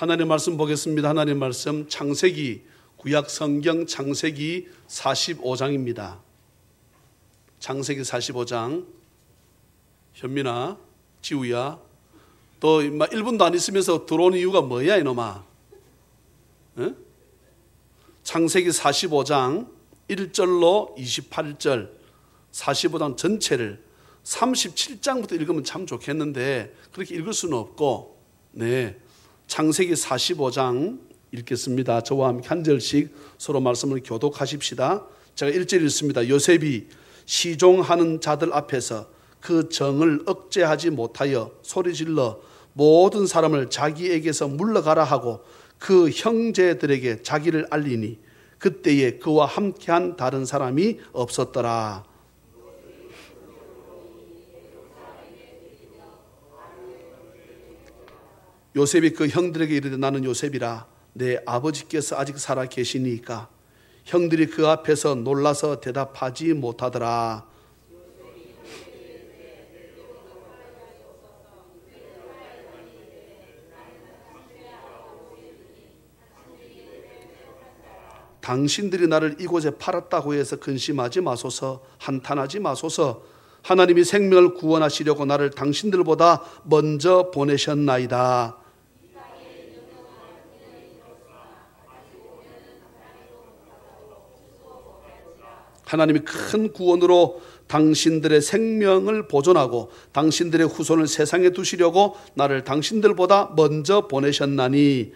하나님 말씀 보겠습니다. 하나님 말씀 창세기, 구약 성경 창세기 45장입니다. 창세기 45장. 현민아, 지우야, 너 1분도 안 있으면서 들어온 이유가 뭐야 이놈아? 에? 창세기 45장 1절로 28절 45장 전체를 37장부터 읽으면 참 좋겠는데 그렇게 읽을 수는 없고, 네, 창세기 45장 읽겠습니다. 저와 함께 한 절씩 서로 말씀을 교독하십시다. 제가 1절 읽습니다. 요셉이 시종하는 자들 앞에서 그 정을 억제하지 못하여 소리질러 모든 사람을 자기에게서 물러가라 하고 그 형제들에게 자기를 알리니 그때에 그와 함께한 다른 사람이 없었더라. 요셉이 그 형들에게 이르되 나는 요셉이라. 내 아버지께서 아직 살아 계시니까. 형들이 그 앞에서 놀라서 대답하지 못하더라. 당신들이 나를 이곳에 팔았다고 해서 근심하지 마소서, 한탄하지 마소서. 하나님이 생명을 구원하시려고 나를 당신들보다 먼저 보내셨나이다. 하나님이 큰 구원으로 당신들의 생명을 보존하고 당신들의 후손을 세상에 두시려고 나를 당신들보다 먼저 보내셨나니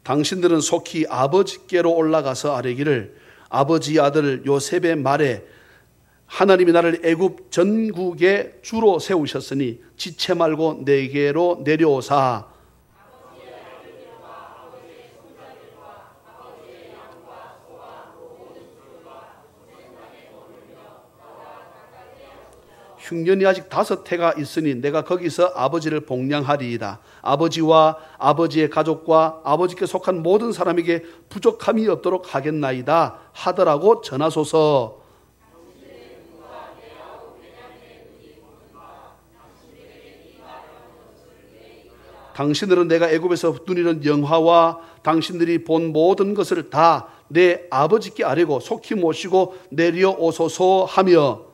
당신들은 속히 아버지께로 올라가서 아뢰기를 아버지 아들 요셉의 말에 하나님이 나를 애굽 전국의 주로 세우셨으니 지체 말고 내게로 내려오사 흉년이 아직 5해가 있으니 내가 거기서 아버지를 복량하리이다. 아버지와 아버지의 가족과 아버지께 속한 모든 사람에게 부족함이 없도록 하겠나이다 하더라고 전하소서. 당신들은 내가 애굽에서 누리는 영화와 당신들이 본 모든 것을 다 내 아버지께 아뢰고 속히 모시고 내려오소서 하며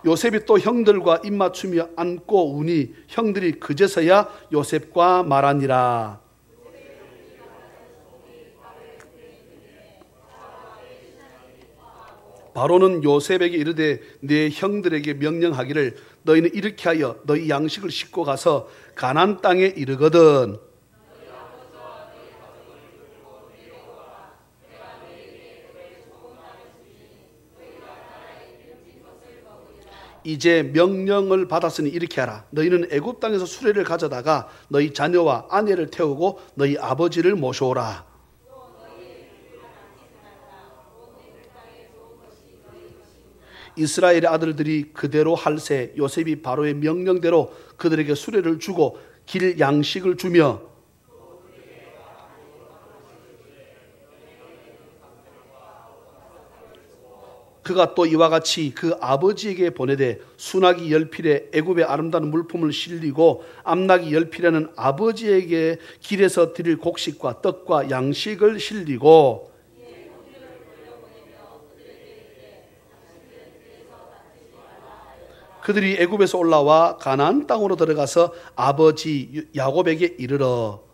요셉이 또 형들과 입맞추며 안고 우니 형들이 그제서야 요셉과 말하니라. 바로는 요셉에게 이르되 네 형들에게 명령하기를 너희는 이렇게 하여 너희 양식을 싣고 가서 가나안 땅에 이르거든 이제 명령을 받았으니 이렇게 하라. 너희는 애굽 땅에서 수레를 가져다가 너희 자녀와 아내를 태우고 너희 아버지를 모셔오라. 이스라엘의 아들들이 그대로 할세 요셉이 바로의 명령대로 그들에게 수레를 주고 길 양식을 주며 그가 또 이와 같이 그 아버지에게 보내되 순하기 10필에 애굽의 아름다운 물품을 실리고 암나기 10필에는 아버지에게 길에서 드릴 곡식과 떡과 양식을 실리고 그들이 애굽에서 올라와 가나안 땅으로 들어가서 아버지 야곱에게 이르러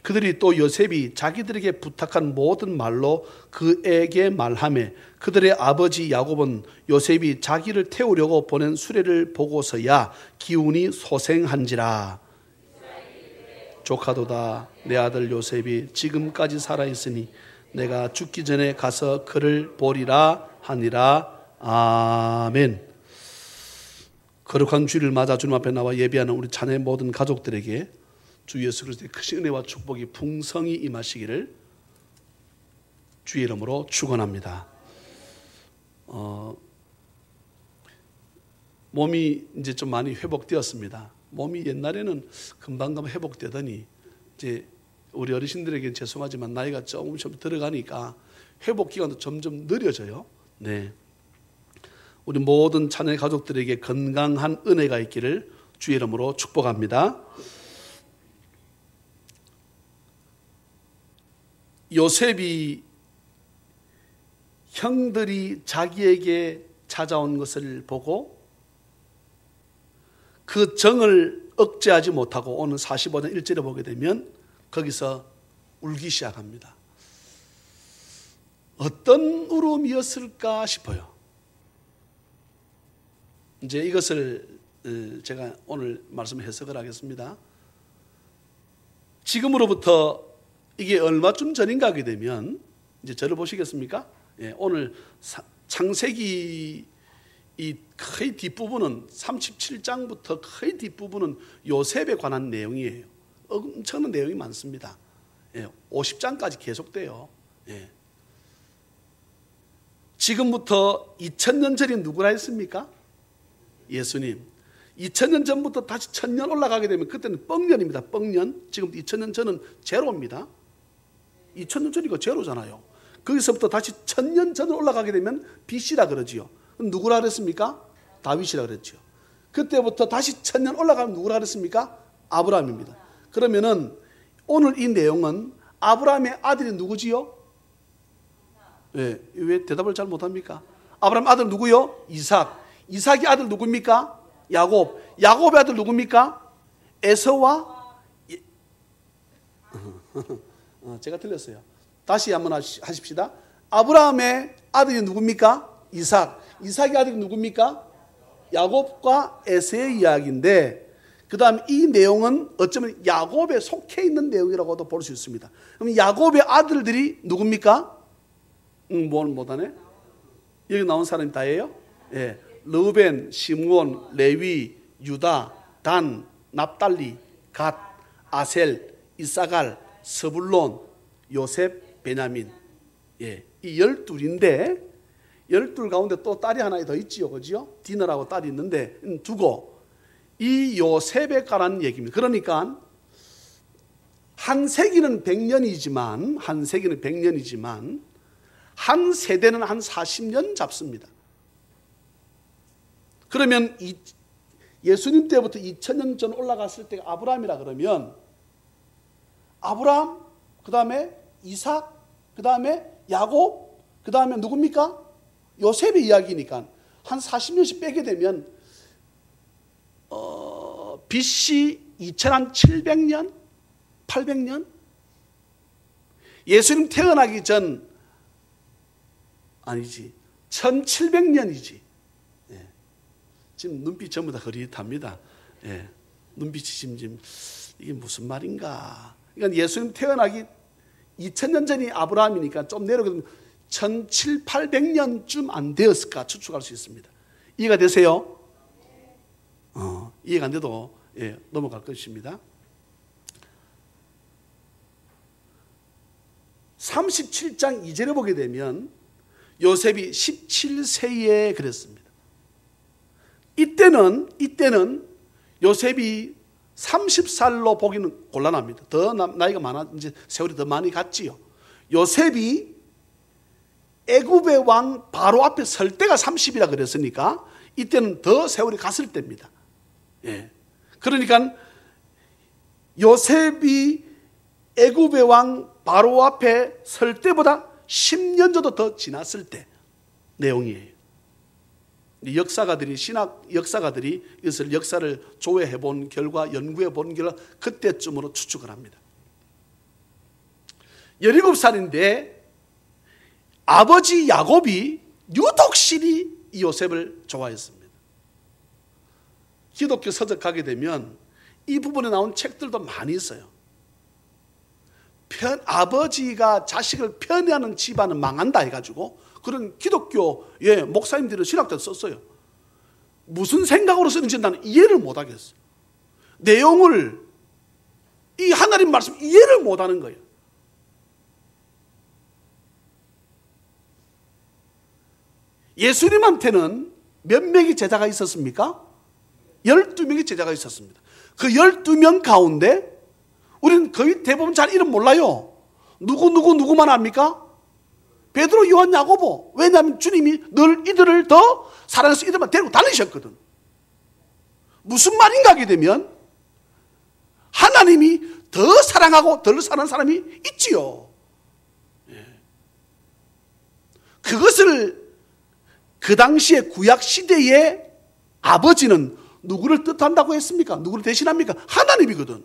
그들이 또 요셉이 자기들에게 부탁한 모든 말로 그에게 말하매 그들의 아버지 야곱은 요셉이 자기를 태우려고 보낸 수레를 보고서야 기운이 소생한지라. 조카도다 내 아들 요셉이 지금까지 살아있으니 내가 죽기 전에 가서 그를 보리라 하니라. 아멘. 거룩한 주일을 맞아 주님 앞에 나와 예배하는 우리 자녀의 모든 가족들에게 주 예수 그리스도의 크신 은혜와 축복이 풍성히 임하시기를 주의 이름으로 축원합니다. 몸이 이제 좀 많이 회복되었습니다. 몸이 옛날에는 금방 회복되더니 이제 우리 어르신들에게는 죄송하지만 나이가 조금씩 들어가니까 회복 기간도 점점 느려져요. 네, 우리 모든 자녀 가족들에게 건강한 은혜가 있기를 주의 이름으로 축복합니다. 요셉이 형들이 자기에게 찾아온 것을 보고 그 정을 억제하지 못하고 오늘 45장 1절에 보게 되면 거기서 울기 시작합니다. 어떤 울음이었을까 싶어요. 이제 이것을 제가 오늘 말씀 해석을 하겠습니다. 지금으로부터 이게 얼마쯤 전인가 하게 되면 이제 저를 보시겠습니까? 예, 오늘 창세기 이 거의 뒷부분은 37장부터 거의 뒷부분은 요셉에 관한 내용이에요. 엄청난 내용이 많습니다. 예, 50장까지 계속돼요. 예. 지금부터 2000년 전이 누구라 했습니까? 예수님. 2000년 전부터 다시 1000년 올라가게 되면 그때는 뻥년입니다. 뻥년. 지금 2000년 전은 제로입니다. 2000년 전이고 제로잖아요. 거기서부터 다시 1000년 전으로 올라가게 되면 BC라 그러지요. 누구라 그랬습니까? 다윗이라 그랬죠. 그때부터 다시 1000년 올라가면 누구라 그랬습니까? 아브라함입니다. 그러면은 오늘 이 내용은 아브라함의 아들이 누구지요? 왜 대답을 잘 못합니까? 아브라함 아들 누구요? 이삭. 이삭의 아들 누구입니까? 야곱. 야곱의 아들 누구입니까? 에서와 제가 틀렸어요. 다시 한번 하십시다. 아브라함의 아들이 누굽니까? 이삭. 이삭의 아들이 누굽니까? 야곱과 에서의 이야기인데 그 다음 이 내용은 어쩌면 야곱에 속해 있는 내용이라고도 볼 수 있습니다. 그럼 야곱의 아들들이 누굽니까? 뭘 못하네? 여기 나온 사람이 다예요? 예. 르우벤, 시므온, 레위, 유다, 단, 납달리, 갓, 아셀, 이사갈, 스불론, 요셉, 베냐민. 예. 이 12인데 12 가운데 또 딸이 하나 더 있지요. 그죠? 디너라고 딸이 있는데 두고 이 요셉에 관한 얘기입니다. 그러니까 한 세기는 100년이지만 한 세대는 한 40년 잡습니다. 그러면 예수님 때부터 2000년 전 올라갔을 때가 아브라함이라 그러면 아브라함, 그 다음에 이삭, 그 다음에 야곱, 그 다음에 누굽니까? 요셉의 이야기니까 한 40년씩 빼게 되면 BC 2700년? 800년? 예수님 태어나기 전 아니지 1700년이지. 예. 지금 눈빛 전부 다 흐릿합니다. 예. 눈빛이 지금 이게 무슨 말인가. 그러니까 예수님 태어나기 2000년 전이 아브라함이니까 좀 내려가면 1700~800년쯤 안 되었을까 추측할 수 있습니다. 이해가 되세요? 이해가 안 돼도 넘어갈 것입니다. 37장 2절에 보게 되면 요셉이 17세에 그랬습니다. 이때는 요셉이 30살로 보기는 곤란합니다. 더 나이가 많아, 이제 세월이 더 많이 갔지요. 요셉이 애굽의 왕 바로 앞에 설 때가 30이라 그랬으니까 이때는 더 세월이 갔을 때입니다. 예. 그러니까 요셉이 애굽의 왕 바로 앞에 설 때보다 10년 정도 더 지났을 때 내용이에요. 역사가들이 이것을 역사를 조회해 본 결과, 연구해 본 결과 그때쯤으로 추측을 합니다. 17살인데 아버지 야곱이 유독실히 이 요셉을 좋아했습니다. 기독교 서적 가게 되면 이 부분에 나온 책들도 많이 있어요. 아버지가 자식을 편애하는 집안은 망한다 해가지고 그런 기독교 목사님들은 신학자도 썼어요. 무슨 생각으로 쓰는지 나는 이해를 못하겠어요. 내용을 이 하나님 말씀 이해를 못하는 거예요. 예수님한테는 몇 명의 제자가 있었습니까? 12명의 제자가 있었습니다. 그 12명 가운데 우리는 거의 대부분 잘 이름 몰라요. 누구만 압니까? 베드로, 요한, 야고보. 왜냐하면 주님이 늘 이들을 더 사랑해서 이들만 데리고 다니셨거든. 무슨 말인가 하게 되면 하나님이 더 사랑하고 덜 사랑하는 사람이 있지요. 그것을 그 당시에 구약 시대의 아버지는 누구를 뜻한다고 했습니까? 누구를 대신합니까? 하나님이거든.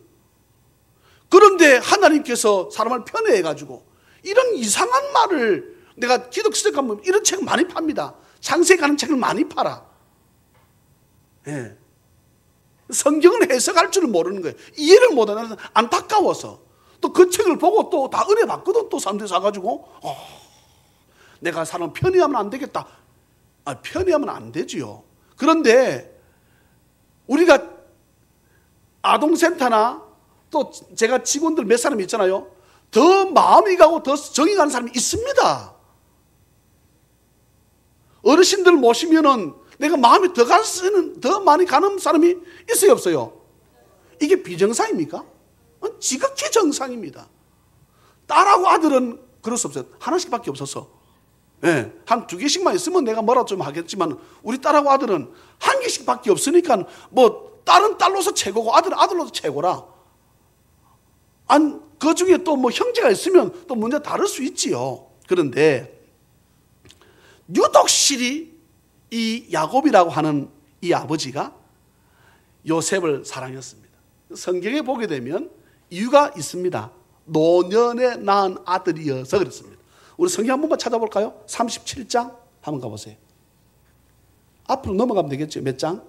그런데 하나님께서 사람을 편애해가지고 이런 이상한 말을, 내가 기독시대 가면 이런 책을 많이 팝니다. 창세기 가는 책을 많이 팔아. 예. 성경을 해석할 줄을 모르는 거예요. 이해를 못하는, 안타까워서. 또 그 책을 보고 또 다 은혜 받거든. 또 사람들이 사가지고 내가 사람 편애하면 안 되겠다. 편애하면 안 되지요. 그런데 우리가 아동센터나 또 제가 직원들 몇 사람 있잖아요. 더 마음이 가고 더 정이 가는 사람이 있습니다. 어르신들 모시면은 내가 마음이 더 많이 가는 사람이 있어요, 없어요? 이게 비정상입니까? 지극히 정상입니다. 딸하고 아들은 그럴 수 없어요. 하나씩밖에 없어서. 예, 한 2개씩만 있으면 내가 뭐라 좀 하겠지만 우리 딸하고 아들은 1개씩밖에 없으니까 뭐 딸은 딸로서 최고고 아들은 아들로서 최고라. 그 중에 또 뭐 형제가 있으면 또 문제 다를 수 있지요. 그런데 유독실이 이 야곱이라고 하는 이 아버지가 요셉을 사랑했습니다. 성경에 보게 되면 이유가 있습니다. 노년에 낳은 아들이어서 그렇습니다. 우리 성경 한 번만 찾아볼까요? 37장 한번 가보세요. 앞으로 넘어가면 되겠죠. 몇 장?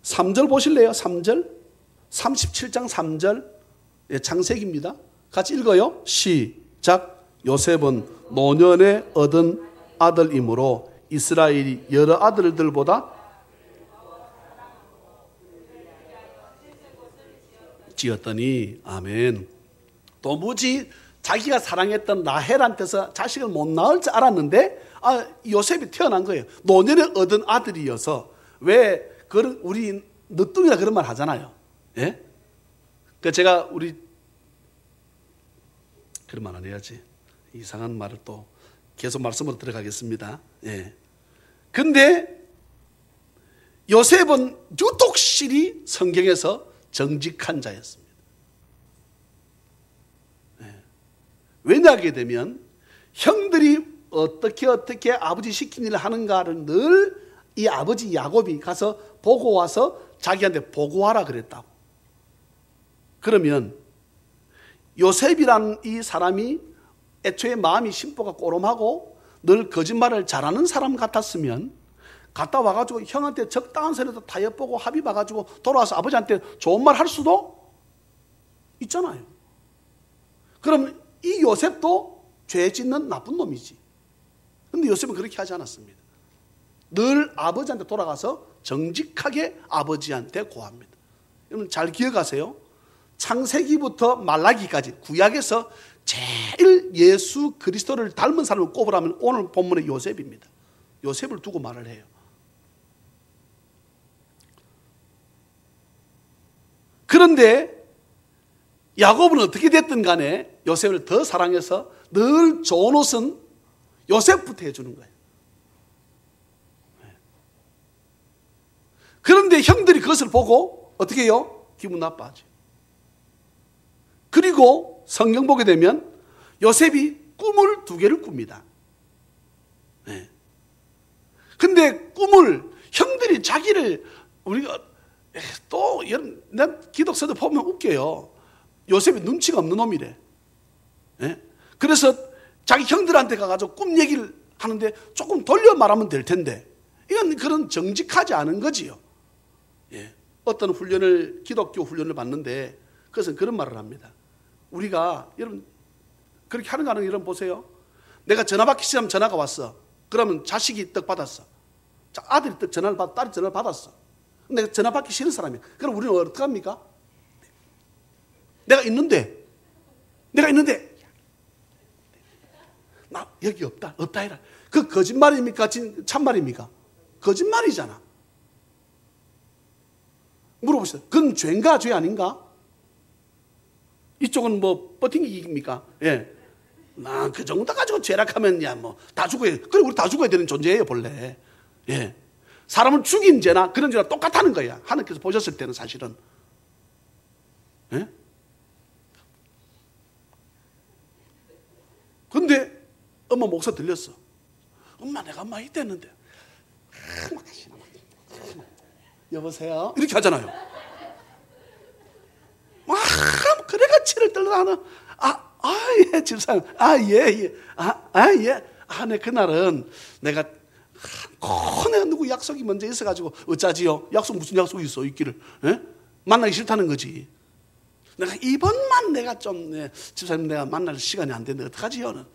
3절 보실래요? 3절? 37장 3절. 예, 창세기입니다. 같이 읽어요. 시작. 요셉은 노년에 얻은 아들이므로 이스라엘이 여러 아들들보다 지었더니. 아멘. 도무지 자기가 사랑했던 라헬한테서 자식을 못 낳을 줄 알았는데 요셉이 태어난 거예요. 노년에 얻은 아들이어서. 왜 우리 늦둥이라 그런 말 하잖아요. 예? 그 제가 우리 그런 말 안 해야지. 이상한 말을 또 계속 말씀으로 들어가겠습니다. 예. 근데 요셉은 유독실이 성경에서 정직한 자였습니다. 예. 왜냐하게 되면 형들이 어떻게 아버지 시킨 일을 하는가를 늘 이 아버지 야곱이 가서 보고 와서 자기한테 보고하라 그랬다고. 그러면 요셉이라는 이 사람이 애초에 마음이 심보가 꼬름하고 늘 거짓말을 잘하는 사람 같았으면 갔다 와가지고 형한테 적당한 선에도 타협보고 합의 봐가지고 돌아와서 아버지한테 좋은 말 할 수도 있잖아요. 그럼 이 요셉도 죄 짓는 나쁜 놈이지. 근데 요셉은 그렇게 하지 않았습니다. 늘 아버지한테 돌아가서 정직하게 아버지한테 고합니다. 여러분 잘 기억하세요. 창세기부터 말라기까지 구약에서 제일 예수 그리스도를 닮은 사람을 꼽으라면 오늘 본문의 요셉입니다. 요셉을 두고 말을 해요. 그런데 야곱은 어떻게 됐든 간에 요셉을 더 사랑해서 늘 좋은 옷은 요셉부터 해주는 거예요. 그런데 형들이 그것을 보고 어떻게 해요? 기분 나빠하죠. 그리고 성경 보게 되면 요셉이 꿈을 2개를 꿉니다. 네. 근데 꿈을 형들이 자기를 우리가 또 난 기독서도 보면 웃겨요. 요셉이 눈치가 없는 놈이래. 네. 그래서 자기 형들한테 가가지고 꿈 얘기를 하는데 조금 돌려 말하면 될 텐데 이건 그런 정직하지 않은 거지요. 예. 어떤 기독교 훈련을 받는데 그것은 그런 말을 합니다. 우리가 여러분 그렇게 하는 거 여러분 보세요. 내가 전화 받기 시작하면 전화가 왔어. 그러면 자식이 떡 받았어. 자, 아들이 떡 전화를 받, 딸이 전화를 받았어. 근데 전화 받기 싫은 사람이야. 그럼 우리는 어떻게 합니까? 내가 있는데 나 여기 없다 해라. 그 거짓말입니까? 참말입니까? 거짓말이잖아. 물어보시죠. 그건 죄인가 죄 아닌가? 이쪽은 뭐 버팅기입니까? 예. 나 그 정도 가지고 죄락하면 다 죽어야. 그래 우리 다 죽어야 되는 존재예요 본래. 예. 사람을 죽인 죄나 그런 죄나 똑같다는 거야. 하나님께서 보셨을 때는 사실은. 예? 근데 엄마 목소리 들렸어. 엄마 내가 이랬는데 여보세요? 이렇게 하잖아요. 그래가 치를 떨다 하는 예, 집사님. 예. 네, 그날은 내가 누구 약속이 먼저 있어가지고 어쩌지요? 무슨 약속이 있어, 있기를. 예? 만나기 싫다는 거지. 내가 이번만 내가 좀, 집사님 내가 만날 시간이 안 되는데 어떡하지요?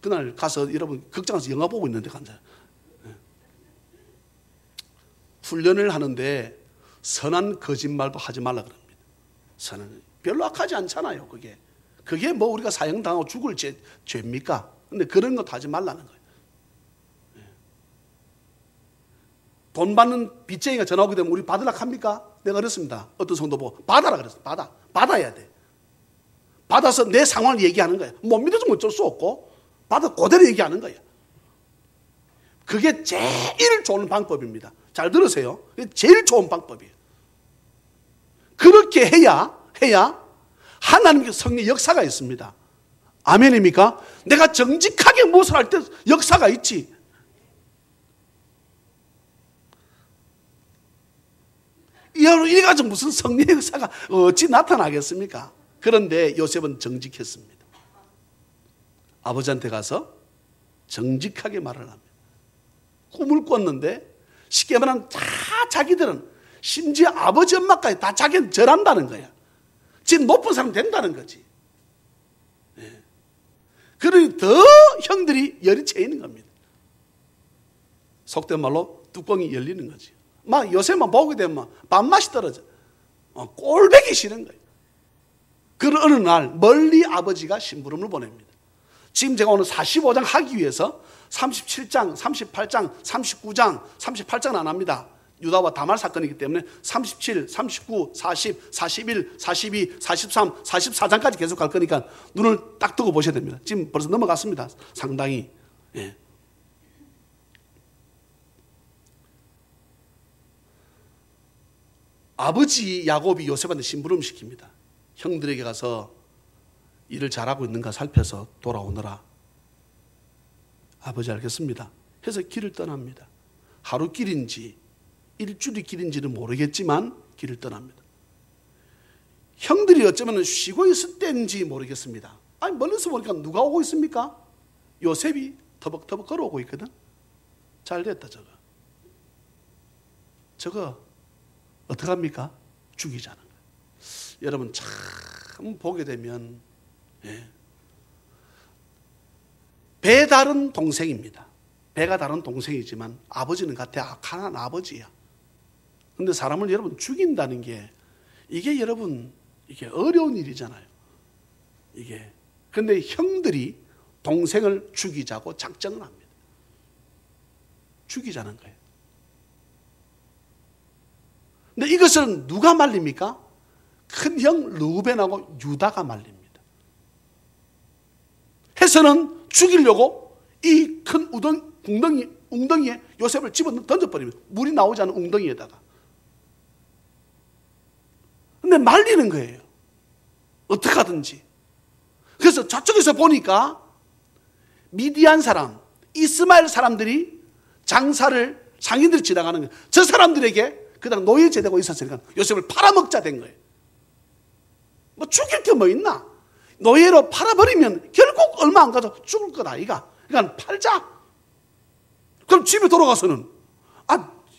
그날 가서 여러분 극장 가서 영화 보고 있는데 간다. 예. 훈련을 하는데 선한 거짓말도 하지 말라 그럽니다. 선한 별로 악하지 않잖아요, 그게. 그게 뭐 우리가 사형당하고 죽을 죄입니까? 근데 그런 것도 하지 말라는 거예요. 예. 돈 받는 빚쟁이가 전화 오게 되면 우리 받으려고 합니까? 내가 그랬습니다. 어떤 성도 보고 받아라 그랬어. 받아야 돼. 받아서 내 상황을 얘기하는 거야. 못 믿어주면 어쩔 수 없고 받아 그대로 얘기하는 거야. 그게 제일 좋은 방법입니다. 잘 들으세요. 그게 제일 좋은 방법이에요. 그렇게 해야 하나님의 성령 역사가 있습니다. 아멘입니까? 내가 정직하게 무엇을 할 때 역사가 있지. 이래가지고 무슨 성령의 역사가 어찌 나타나겠습니까? 그런데 요셉은 정직했습니다. 아버지한테 가서 정직하게 말을 합니다. 꿈을 꿨는데 쉽게 말하면 다 자기들은 심지어 아버지 엄마까지 다 자기는 절한다는 거야. 지금 높은 사람 된다는 거지. 예. 그러니 더 형들이 열이 채이는 겁니다. 속된 말로 뚜껑이 열리는 거지. 막 요새만 보게 되면 밥맛이 떨어져. 꼴배기 싫은 거예요. 그런 어느 날 멀리 아버지가 심부름을 보냅니다. 지금 제가 오늘 45장 하기 위해서 37장, 38장, 39장, 38장은 안 합니다. 유다와 다말 사건이기 때문에 37, 39, 40, 41, 42, 43, 44장까지 계속 갈 거니까 눈을 딱 뜨고 보셔야 됩니다. 지금 벌써 넘어갔습니다. 상당히. 예. 아버지 야곱이 요셉한테 심부름 시킵니다. 형들에게 가서 일을 잘하고 있는가 살펴서 돌아오너라. 아버지 알겠습니다. 해서 길을 떠납니다. 하루 길인지 일주일이 길인지는 모르겠지만 길을 떠납니다. 형들이 어쩌면 쉬고 있을 때인지 모르겠습니다. 아니 멀리서 보니까 누가 오고 있습니까? 요셉이 터벅터벅 걸어오고 있거든. 잘 됐다 저거 어떡합니까? 죽이자는 거예요. 여러분 참 보게 되면 배 다른 동생입니다. 배가 다른 동생이지만 아버지는 같아 악한 아버지야. 근데 사람을 여러분 죽인다는 게 이게 여러분 이게 어려운 일이잖아요. 이게 근데 형들이 동생을 죽이자고 작정을 합니다. 죽이자는 거예요. 근데 이것은 누가 말립니까? 큰 형 르우벤하고 유다가 말립니다. 해서는 죽이려고 이 큰 웅덩이에 요셉을 집어 던져버립니다. 물이 나오지 않은 웅덩이에다가. 근데 말리는 거예요. 어떻게 하든지. 그래서 저쪽에서 보니까 미디안 사람, 이스마엘 사람들이 장사를 상인들이 지나가는 거예요. 저 사람들에게 그다음 노예제되고 있었으니까 요셉을 팔아먹자 된 거예요. 뭐 죽일 게 뭐 있나? 노예로 팔아버리면 결국 얼마 안 가서 죽을 거다 아이가. 그러니까 팔자. 그럼 집에 돌아가서는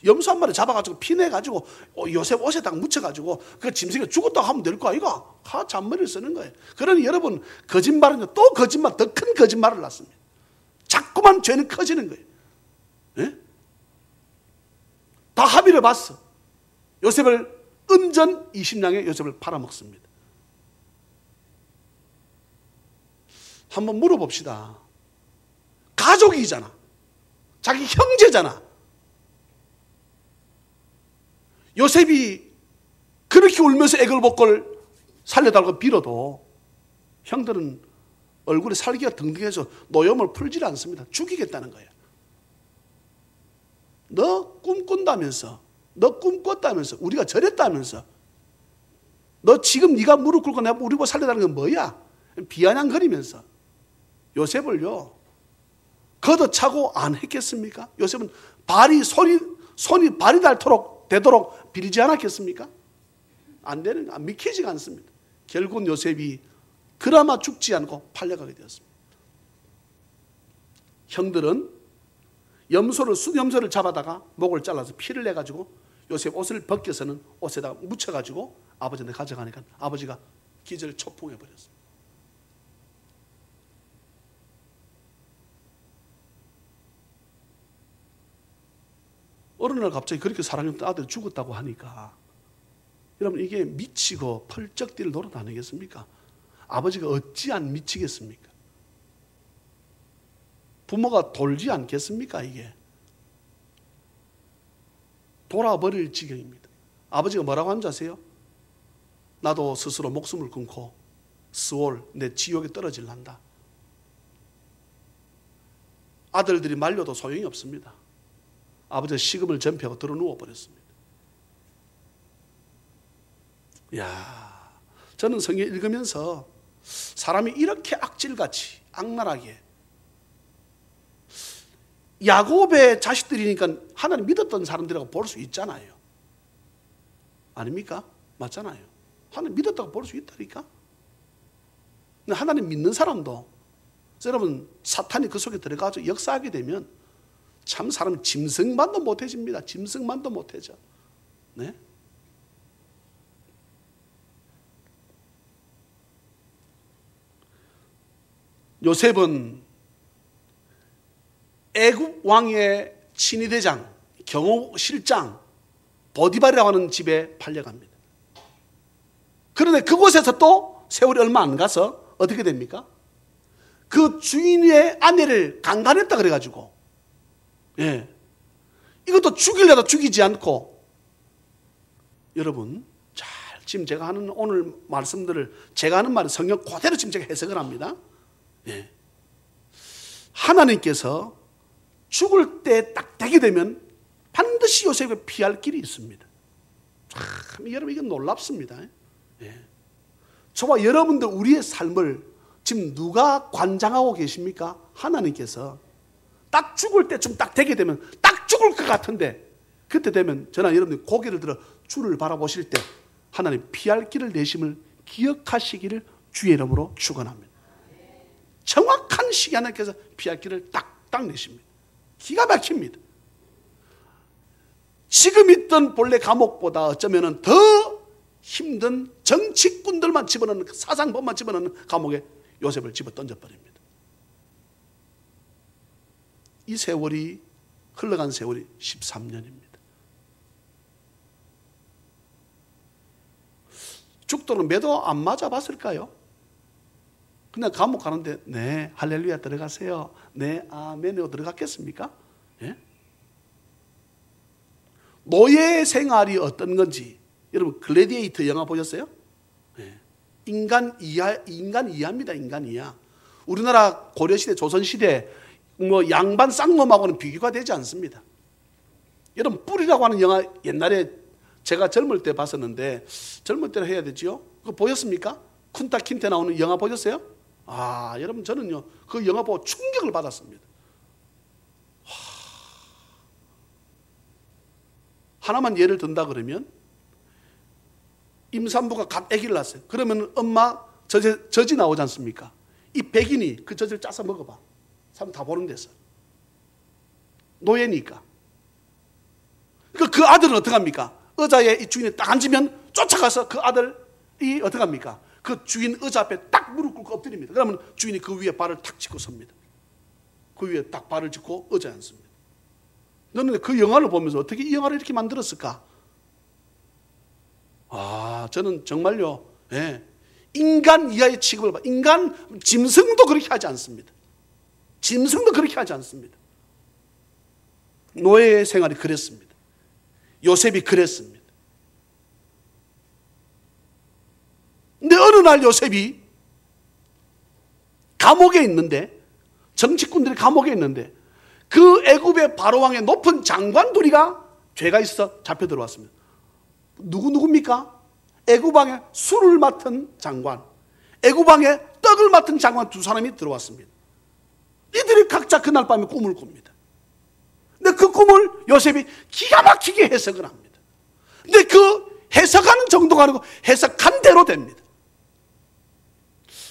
염소 한 마리 잡아가지고 피내가지고 요셉 옷에다가 묻혀가지고 그 짐승이 죽었다고 하면 될 거 아이가? 잔머리를 쓰는 거예요. 그러니 여러분 거짓말은 또 거짓말 더 큰 거짓말을 낳습니다. 자꾸만 죄는 커지는 거예요. 예? 다 합의를 봤어. 요셉을 은전 20냥에 요셉을 팔아먹습니다. 한번 물어봅시다. 가족이잖아. 자기 형제잖아. 요셉이 그렇게 울면서 애걸복걸 살려달라고 빌어도 형들은 얼굴에 살기가 등등해서 노염을 풀질 않습니다. 죽이겠다는 거야. 너 꿈꾼다면서, 너 꿈꿨다면서, 우리가 저랬다면서, 너 지금 네가 무릎 꿇고 내가 우리 보고 살려달라는 건 뭐야? 비아냥거리면서 요셉을요 걷어차고 안 했겠습니까? 요셉은 손이 발이 되도록 비리지 않았겠습니까? 안 되는, 믿기지가 않습니다. 결국은 요셉이 그나마 죽지 않고 팔려가게 되었습니다. 형들은 수염소를 잡아다가 목을 잘라서 피를 내가지고 요셉 옷을 벗겨서는 옷에다가 묻혀가지고 아버지한테 가져가니까 아버지가 기절 초풍해버렸습니다. 어느 날 갑자기 그렇게 사랑했던 아들이 죽었다고 하니까 여러분 이게 미치고 펄쩍 뛸 노릇 아니겠습니까? 아버지가 어찌 안 미치겠습니까? 부모가 돌지 않겠습니까? 이게 돌아버릴 지경입니다. 아버지가 뭐라고 하는지 아세요? 나도 스스로 목숨을 끊고 스올 내 지옥에 떨어질란다. 아들들이 말려도 소용이 없습니다. 아버지가 식음을 전폐하고 들어 누워버렸습니다. 이야, 저는 성경 읽으면서 사람이 이렇게 악질같이 악랄하게 야곱의 자식들이니까 하나님 믿었던 사람들이라고 볼 수 있잖아요. 아닙니까? 맞잖아요. 하나님 믿었다고 볼 수 있다니까. 근데 하나님 믿는 사람도 여러분 사탄이 그 속에 들어가서 역사하게 되면 참 사람 짐승만도 못해집니다. 짐승만도 못해져. 네? 요셉은 애굽 왕의 친위대장, 경호실장 보디발이라고 하는 집에 팔려갑니다. 그런데 그곳에서 또 세월이 얼마 안 가서 어떻게 됩니까? 그 주인의 아내를 강간했다 그래가지고 이것도 죽이려다 죽이지 않고 여러분 잘 지금 제가 하는 오늘 말씀들을 제가 하는 말은 성경 그대로 지금 제가 해석을 합니다. 하나님께서 죽을 때 딱 되게 되면 반드시 요셉을 피할 길이 있습니다. 참 여러분 이건 놀랍습니다. 저와 여러분들 우리의 삶을 지금 누가 관장하고 계십니까? 하나님께서 딱 죽을 때쯤 딱 되게 되면 딱 죽을 것 같은데 그때 되면 저나 여러분들 고개를 들어 주를 바라보실 때 하나님 피할 길을 내심을 기억하시기를 주의 이름으로 축원합니다. 정확한 시기 하나님께서 피할 길을 딱딱 내십니다. 기가 막힙니다. 지금 있던 본래 감옥보다 어쩌면 더 힘든 정치꾼들만 집어넣는 사상범만 집어넣는 감옥에 요셉을 집어 던져버립니다. 이 세월이 흘러간 세월이 13년입니다. 죽도록 매도 안 맞아봤을까요? 그냥 감옥 가는데 네 할렐루야 들어가세요. 네 아멘으로 들어갔겠습니까? 예? 노예 생활이 어떤 건지 여러분 글래디에이터 영화 보셨어요? 예. 인간 이하입니다. 인간 이하. 우리나라 고려시대 조선시대 뭐 양반 쌍놈하고는 비교가 되지 않습니다. 여러분 뿔이라고 하는 영화 옛날에 제가 젊을 때 봤었는데 젊을 때는 해야 되지요. 그거 보셨습니까? 쿤타 킨테 나오는 영화 보셨어요? 여러분 저는요 그 영화 보고 충격을 받았습니다. 하나만 예를 든다 그러면 임산부가 갓 아기를 낳았어요. 그러면 엄마 젖이 나오지 않습니까? 이 백인이 그 젖을 짜서 먹어봐. 사람 다 보는 데서. 노예니까. 그 아들은 어떻게 합니까? 의자에 이 주인이 딱 앉으면 쫓아가서 그 아들이 어떻게 합니까? 그 주인 의자 앞에 딱 무릎 꿇고 엎드립니다. 그러면 주인이 그 위에 발을 탁 짚고 섭니다. 그 위에 딱 발을 짚고 의자에 앉습니다. 너는 그 영화를 보면서 어떻게 이 영화를 이렇게 만들었을까? 저는 정말요, 예, 인간 이하의 취급을 봐. 인간, 짐승도 그렇게 하지 않습니다. 짐승도 그렇게 하지 않습니다. 노예의 생활이 그랬습니다. 요셉이 그랬습니다. 근데 어느 날 요셉이 감옥에 있는데, 정치꾼들이 감옥에 있는데, 그 애굽의 바로왕의 높은 장관 둘이가 죄가 있어 잡혀 들어왔습니다. 누굽니까? 애굽왕의 술을 맡은 장관, 애굽왕의 떡을 맡은 장관 두 사람이 들어왔습니다. 이들이 각자 그날 밤에 꿈을 꿉니다. 근데 그 꿈을 요셉이 기가 막히게 해석을 합니다. 근데 그 해석하는 정도가 아니고 해석한 대로 됩니다.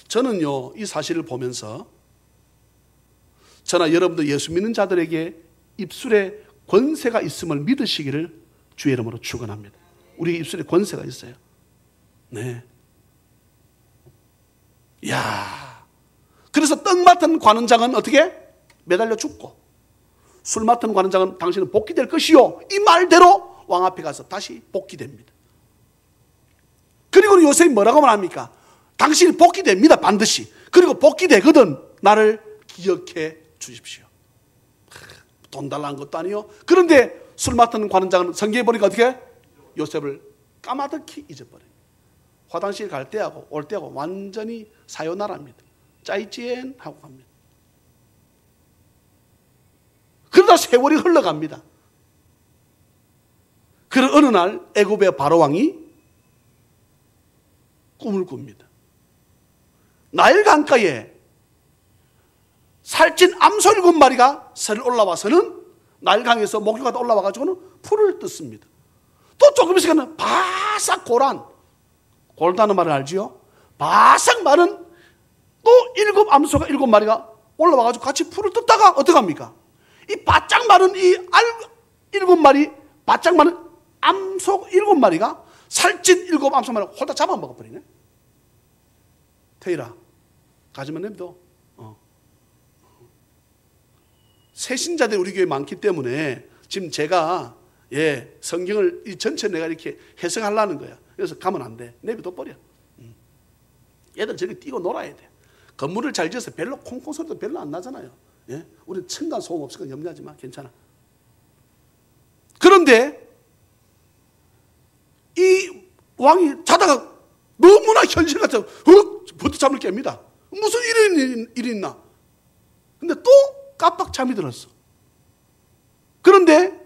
저는요, 이 사실을 보면서 저나 여러분도 예수 믿는 자들에게 입술에 권세가 있음을 믿으시기를 주의 이름으로 축원합니다. 우리 입술에 권세가 있어요. 네. 야, 그래서 떡 맡은 관원장은 어떻게? 매달려 죽고, 술 맡은 관원장은 당신은 복귀될 것이요, 이 말대로 왕 앞에 가서 다시 복귀됩니다. 그리고 요셉이 뭐라고 말합니까? 당신이 복귀됩니다, 반드시. 그리고 복귀되거든 나를 기억해 주십시오. 돈 달라는 것도 아니요. 그런데 술 맡은 관원장은 성경에 보니까 어떻게? 요셉을 까마득히 잊어버려요. 화장실 갈 때하고 올 때하고 완전히 사요나라입니다. 짜이찌엔 하고 갑니다. 그러다 세월이 흘러갑니다. 그런 어느 날 애굽의 바로왕이 꿈을 꿉니다. 나일 강가에 살찐 암소 7마리가 설 올라와서는 나일강에서 목욕하다 올라와가지고는 풀을 뜯습니다. 또 조금 있으면 바싹 골다는 말을 알지요? 바싹 마른 또 7암소가 7마리가 올라와가지고 같이 풀을 뜯다가 어떡합니까? 이 바짝 마른 이 7마리, 바짝 마른 암소 7마리가 살찐 7암소마리를 홀딱 잡아먹어버리네. 태일아, 가지만 냅둬. 새신자들이 우리 교회에 많기 때문에 지금 제가 성경을 이 전체 내가 이렇게 해석하려는 거야. 그래서 가면 안 돼. 내비둬 버려. 얘들 저기 뛰고 놀아야 돼. 건물을 잘 지어서 별로 콩콩 소리도 별로 안 나잖아요. 우리는 층간 소음 없으니까 염려하지 마. 괜찮아. 그런데 이 왕이 자다가 너무나 현실 같아서 부터 잠을 깹니다. 무슨 일이 있나? 근데 또 깜빡 잠이 들었어. 그런데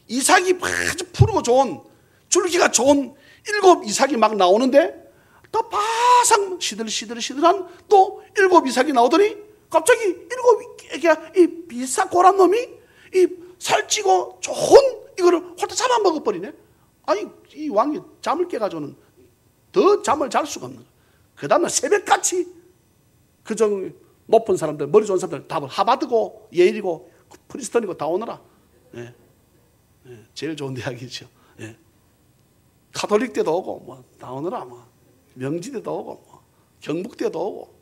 이삭이 아주 푸르고 좋은, 줄기가 좋은 7 이삭이 막 나오는데 또 바삭 시들시들한 또 7 이삭이 나오더니 갑자기 7 이 비싸고란 놈이 이 살찌고 좋은 이거를 홀딱 잡아먹어버리네. 아니, 이 왕이 잠을 깨가지고는 더 잠을 잘 수가 없는 거야. 그 다음날 새벽같이 그정 높은 사람들, 머리 좋은 사람들 다 하버드고 예일이고 프린스턴이고 다 오너라. 제일 좋은 대학이죠. 카톨릭 때도 오고 뭐 다 오너라. 뭐 명지대도 오고 뭐 경북대도 오고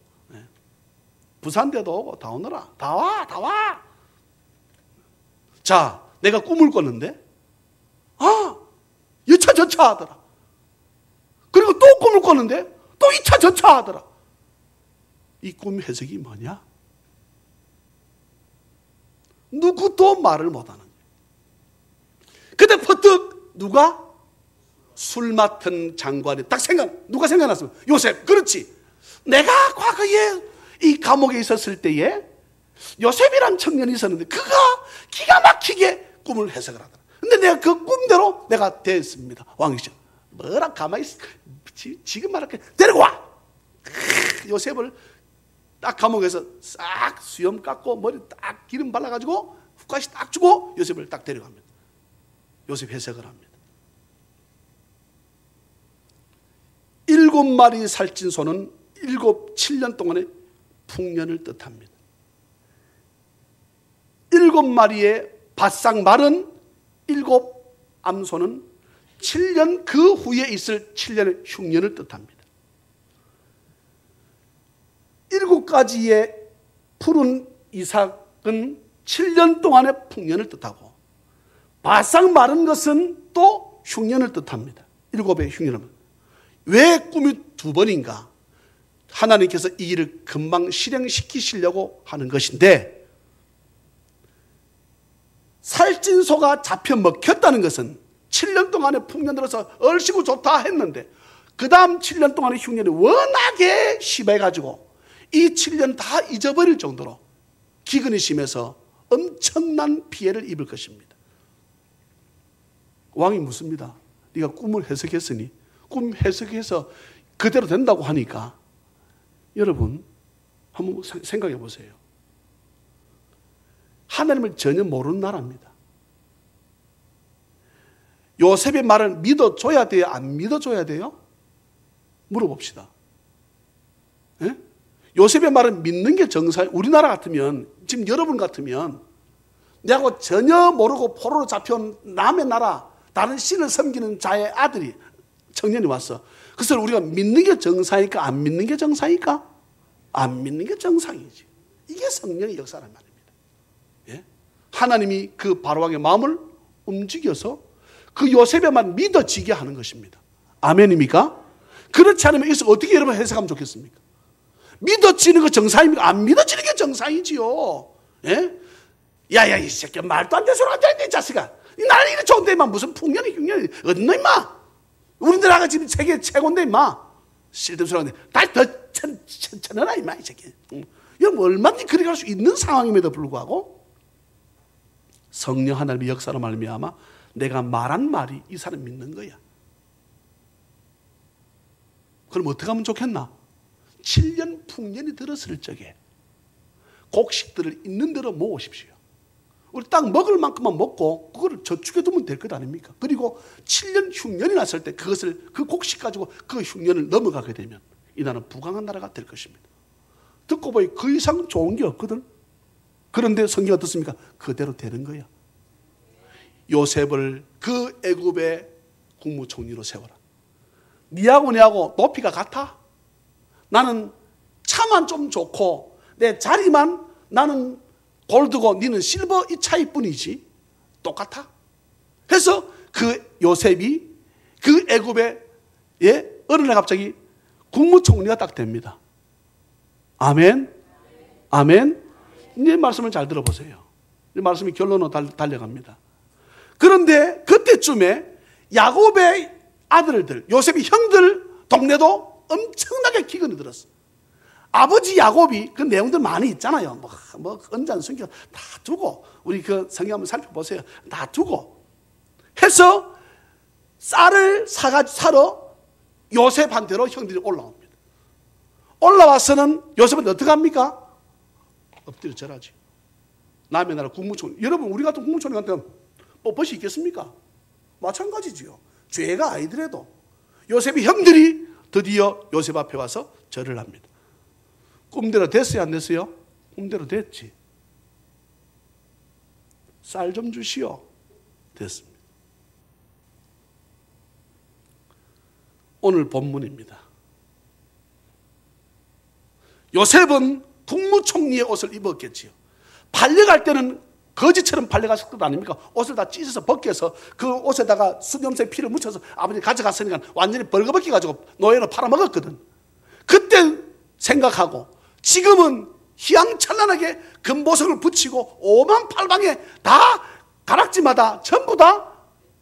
부산대도 오고 다 오너라. 다 와. 자, 내가 꿈을 꿨는데 여차저차 하더라. 그리고 또 꿈을 꿨는데 또 2차 저차 하더라. 이 꿈 해석이 뭐냐? 누구도 말을 못하는 거예요. 그때 퍼뜩 누가? 술 맡은 장관이 딱 누가 생각났어요? 요셉. 그렇지. 내가 과거에 이 감옥에 있었을 때에 요셉이란 청년이 있었는데 그가 기가 막히게 꿈을 해석을 하더라. 근데 내가 그 꿈대로 내가 됐습니다. 왕이죠. 뭐라 가만히 있어. 지금 말할게. 데리고 와. 요셉을 딱 감옥에서 싹 수염 깎고 머리 딱 기름 발라가지고 훅까지 딱 주고 요셉을 딱 데려갑니다. 요셉 해석을 합니다. 7마리 살찐 소는 7년 동안의 풍년을 뜻합니다. 7마리의 바싹 마른 7암소는 7년 그 후에 있을 7년의 흉년을 뜻합니다. 7가지의 푸른 이삭은 7년 동안의 풍년을 뜻하고 바싹 마른 것은 또 흉년을 뜻합니다. 7의 흉년은. 왜 꿈이 2번인가? 하나님께서 이 일을 금방 실행시키시려고 하는 것인데, 살찐소가 잡혀 먹혔다는 것은 7년 동안의 풍년 들어서 얼씨구 좋다 했는데 그 다음 7년 동안의 흉년이 워낙에 심해가지고 이 7년 다 잊어버릴 정도로 기근이 심해서 엄청난 피해를 입을 것입니다. 왕이 묻습니다. 네가 꿈을 해석했으니 꿈 해석해서 그대로 된다고 하니까 여러분 한번 생각해 보세요. 하나님을 전혀 모르는 나라입니다. 요셉의 말을 믿어줘야 돼요? 안 믿어줘야 돼요? 물어봅시다. 예? 요셉의 말을 믿는 게 정상. 우리나라 같으면, 지금 여러분 같으면 내가 전혀 모르고 포로로 잡혀온 남의 나라 다른 신을 섬기는 자의 아들이 청년이 왔어. 그것을 우리가 믿는 게 정상일까? 안 믿는 게 정상일까? 안 믿는 게 정상이지. 이게 성령의 역사란 말입니다. 예? 하나님이 그 바로왕의 마음을 움직여서 그 요셉에만 믿어지게 하는 것입니다. 아멘입니까? 그렇지 않으면 이것을 어떻게 여러분 해석하면 좋겠습니까? 믿어지는 거 정상입니까? 안 믿어지는 게 정상이지요. 예? 야야 이 새끼 말도 안 되는 소리 하지 이 자식아. 나는 이래 좋은데 임마 무슨 풍년이 흉년이 어딨노 임마. 우리나라가 지금 세계 최고인데 임마. 쓸데없는 소리 하는데 다더 천천해라 임마 이 새끼. 여러분 얼마든지 그리 갈 수 있는 상황임에도 불구하고 성령 하나님의 역사로 말미암아 내가 말한 말이 이 사람 믿는 거야. 그럼 어떻게 하면 좋겠나? 7년 풍년이 들었을 적에 곡식들을 있는 대로 모으십시오. 우리 딱 먹을 만큼만 먹고 그거를 저축해 두면 될 것 아닙니까? 그리고 7년 흉년이 났을 때 그것을 그 곡식 가지고 그 흉년을 넘어가게 되면 이 나라는 부강한 나라가 될 것입니다. 듣고 보니 그 이상 좋은 게 없거든. 그런데 성경이 어떻습니까? 그대로 되는 거야. 요셉을 그 애굽의 국무총리로 세워라. 니하고 내하고 높이가 같아? 나는 차만 좀 좋고 내 자리만 나는 골드고 니는 실버 이 차이뿐이지 똑같아? 해서 그 요셉이 그 애굽의 어느 날 갑자기 국무총리가 딱 됩니다. 아멘? 아멘? 이제 말씀을 잘 들어보세요. 이 말씀이 결론으로 달려갑니다. 그런데 그때쯤에 야곱의 아들들, 요셉의 형들 동네도 엄청나게 기근이 들었어. 아버지 야곱이 그 내용들 많이 있잖아요. 뭐 언짢은 성경 다 두고 우리 그 성경 한번 살펴보세요. 다 두고 해서 쌀을 사러 요셉한테로 형들이 올라옵니다. 올라와서는 요셉은 어떻게 합니까? 엎드려 절하지. 남의 나라 국무총리. 여러분 우리 같은 국무총리한테 뻣뻣이 있겠습니까? 마찬가지지요. 죄가 아니더라도 요셉의 형들이 드디어 요셉 앞에 와서 절을 합니다. 꿈대로 됐어요? 안 됐어요? 꿈대로 됐지. 쌀 좀 주시오. 됐습니다. 오늘 본문입니다. 요셉은 국무총리의 옷을 입었겠지요. 팔려갈 때는 거지처럼 팔려갔을 것 아닙니까? 옷을 다 찢어서 벗겨서 그 옷에다가 수염새 피를 묻혀서 아버지 가져갔으니까 완전히 벌거벗기 가지고 노예로 팔아먹었거든. 그때 생각하고 지금은 희양찬란하게 금보석을 붙이고 오만팔방에 다 가락지마다 전부 다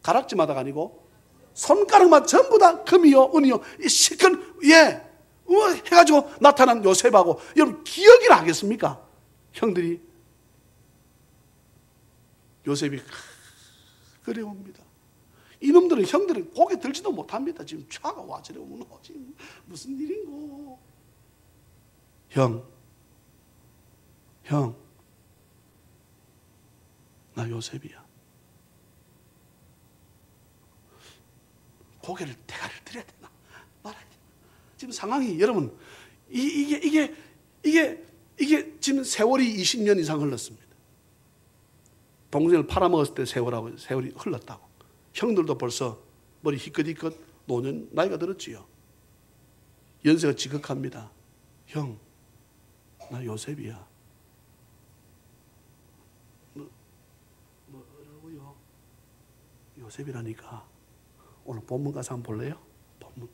가락지마다가 아니고 손가락마다 전부 다 금이요 은이요 실컷 해가지고 나타난 요셉하고 여러분 기억이나 하겠습니까? 형들이 요셉이 그래옵니다. 이놈들은 형들은 고개 들지도 못합니다. 지금 차가 와저래 오면 지금 무슨 일인고. 형, 나 요셉이야. 고개를 대가를 들여야 되나 말아야 되나. 지금 상황이 여러분 이게 지금 세월이 20년 이상 흘렀습니다. 동생을 팔아먹었을 때 세월이 흘렀다고. 형들도 벌써 머리 희끗희끗 노년 나이가 들었지요. 연세가 지극합니다. 형, 나 요셉이야. 뭐라고요? 요셉이라니까. 오늘 본문 가서 한번 볼래요? 본문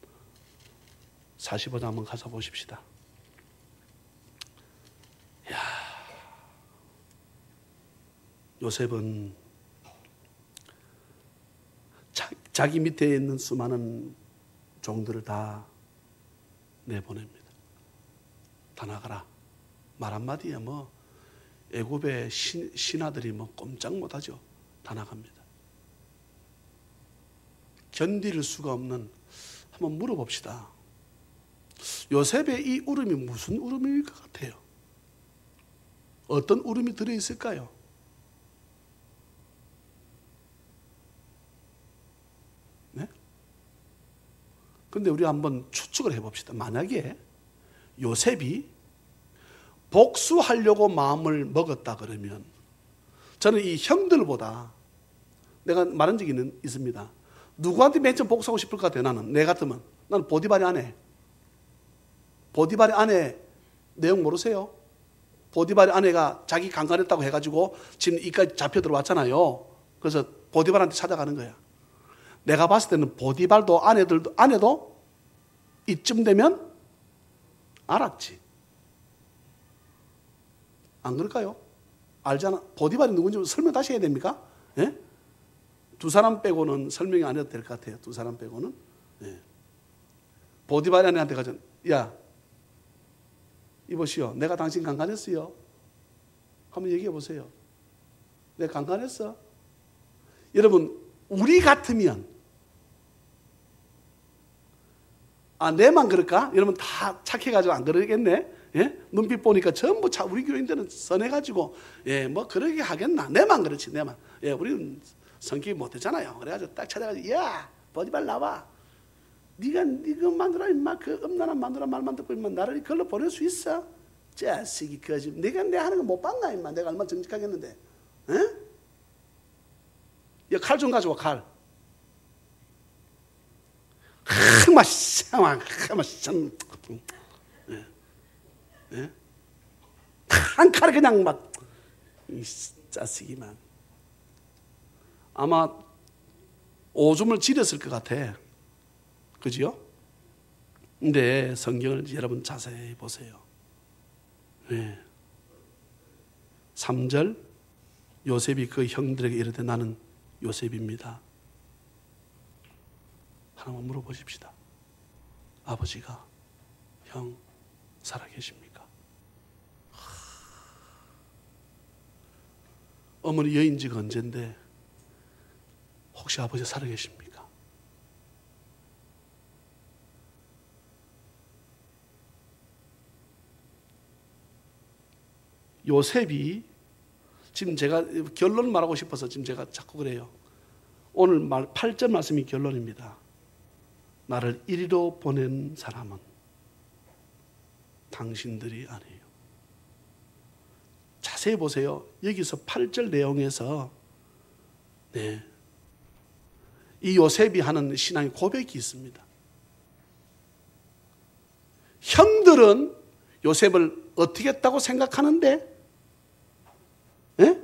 45장 한번 가서 보십시다. 야, 요셉은 자기 밑에 있는 수많은 종들을 다 내보냅니다. 다 나가라. 말 한마디에 뭐 애굽의 신하들이 뭐 꼼짝 못하죠. 다 나갑니다. 견딜 수가 없는, 한번 물어봅시다. 요셉의 이 울음이 무슨 울음일 것 같아요? 어떤 울음이 들어있을까요? 네? 그런데 우리 한번 추측을 해봅시다. 만약에 요셉이 복수하려고 마음을 먹었다 그러면, 저는 이 형들보다, 내가 말한 적이 있습니다. 누구한테 맨 처음 복수하고 싶을 것 같아요? 나는, 내 같으면. 나는 보디발의 아내. 보디발의 아내 내용 모르세요? 보디발의 아내가 자기 강간했다고 해가지고 지금 이까지 잡혀 들어왔잖아요. 그래서 보디발한테 찾아가는 거야. 내가 봤을 때는 보디발도 아내도 이쯤 되면 알았지. 안 그럴까요? 알잖아. 보디발이 누군지 설명 다시 해야 됩니까? 예? 두 사람 빼고는 설명이 안 해도 될 것 같아요. 두 사람 빼고는. 예. 보디발이 아내한테 가서, 야, 이보시오. 내가 당신 강간했어요. 한번 얘기해 보세요. 내가 강간했어. 여러분, 우리 같으면, 아, 내만 그럴까? 여러분 다 착해가지고 안 그러겠네? 예? 눈빛 보니까 전부 우리 교인들은 선해가지고, 예, 뭐 그러게 하겠나? 내만 그렇지, 내만. 예, 우리는 성격이 못되잖아요. 그래가지고 딱 찾아가지고, 야, 보디발 나와. 네가 만들어, 임마. 그 음란한 만들어 말만 듣고, 임마. 나를 그걸로 보낼 수 있어? 자식이, 거짓. 네가 내 하는 거 못 봤나, 임마. 내가 얼마나 정직하겠는데. 예? 야, 칼 좀 가져와, 칼. 예? 한 칼에 그냥 막, 이 자식이만. 아마 오줌을 지렸을 것 같아. 그지요? 근데 성경을 여러분 자세히 보세요. 네. 3절, 요셉이 그 형들에게 이르되 나는 요셉입니다. 하나만 물어보십시다. 아버지가, 형 살아계십니까? 어머니 여인 지가 언젠데 혹시 아버지 살아계십니까? 요셉이, 지금 제가 결론 말하고 싶어서 지금 제가 자꾸 그래요. 오늘 8절 말씀이 결론입니다. 나를 이리로 보낸 사람은 당신들이 아니에요. 자세히 보세요. 여기서 8절 내용에서, 네, 이 요셉이 하는 신앙의 고백이 있습니다. 형들은 요셉을 어떻게 했다고 생각하는데, 예?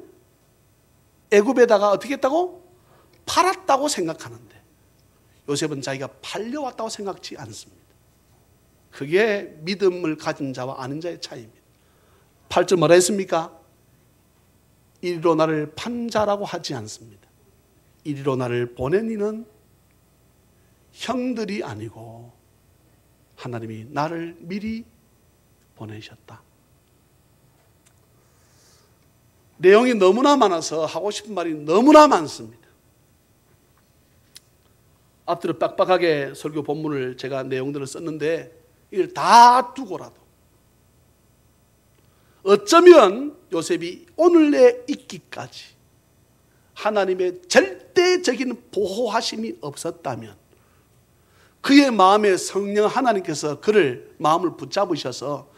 애굽에다가 어떻게 했다고? 팔았다고 생각하는데, 요셉은 자기가 팔려왔다고 생각지 않습니다. 그게 믿음을 가진 자와 아는 자의 차이입니다. 8절 뭐라 했습니까? 이리로 나를 판 자라고 하지 않습니다. 이리로 나를 보낸 이는 형들이 아니고 하나님이 나를 미리 보내셨다. 내용이 너무나 많아서 하고 싶은 말이 너무나 많습니다. 앞뒤로 빡빡하게 설교 본문을 제가 내용들을 썼는데 이걸 다 두고라도 어쩌면 요셉이 오늘에 있기까지 하나님의 절대적인 보호하심이 없었다면, 그의 마음에 성령 하나님께서 그를 마음을 붙잡으셔서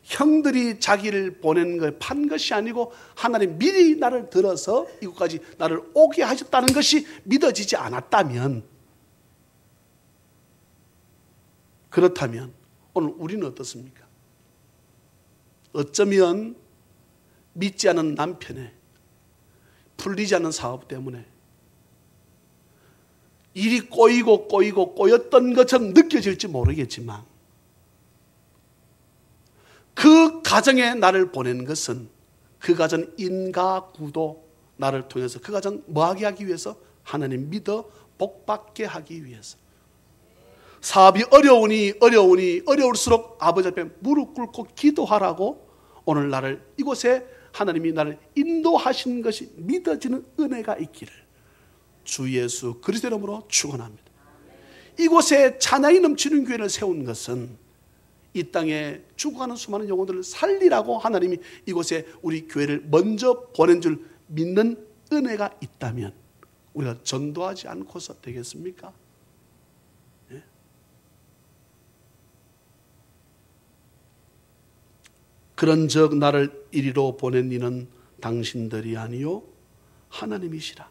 형들이 자기를 보낸 걸 판 것이 아니고 하나님 미리 나를 들어서 이곳까지 나를 오게 하셨다는 것이 믿어지지 않았다면, 그렇다면 오늘 우리는 어떻습니까? 어쩌면 믿지 않은 남편의 풀리지 않는 사업 때문에, 일이 꼬이고 꼬였던 것처럼 느껴질지 모르겠지만 그 가정에 나를 보낸 것은 그 가정 인가구도 나를 통해서 그 가정 뭐하게 하기 위해서? 하나님 믿어 복받게 하기 위해서. 사업이 어려울수록 아버지 앞에 무릎 꿇고 기도하라고 오늘 나를 이곳에 하나님이 나를 인도하신 것이 믿어지는 은혜가 있기를 주 예수 그리스도의 이름으로 축원합니다. 이곳에 찬양이 넘치는 교회를 세운 것은 이 땅에 죽어가는 수많은 영혼들을 살리라고 하나님이 이곳에 우리 교회를 먼저 보낸 줄 믿는 은혜가 있다면 우리가 전도하지 않고서 되겠습니까? 예? 그런즉 나를 이리로 보낸 이는 당신들이 아니요 하나님이시라.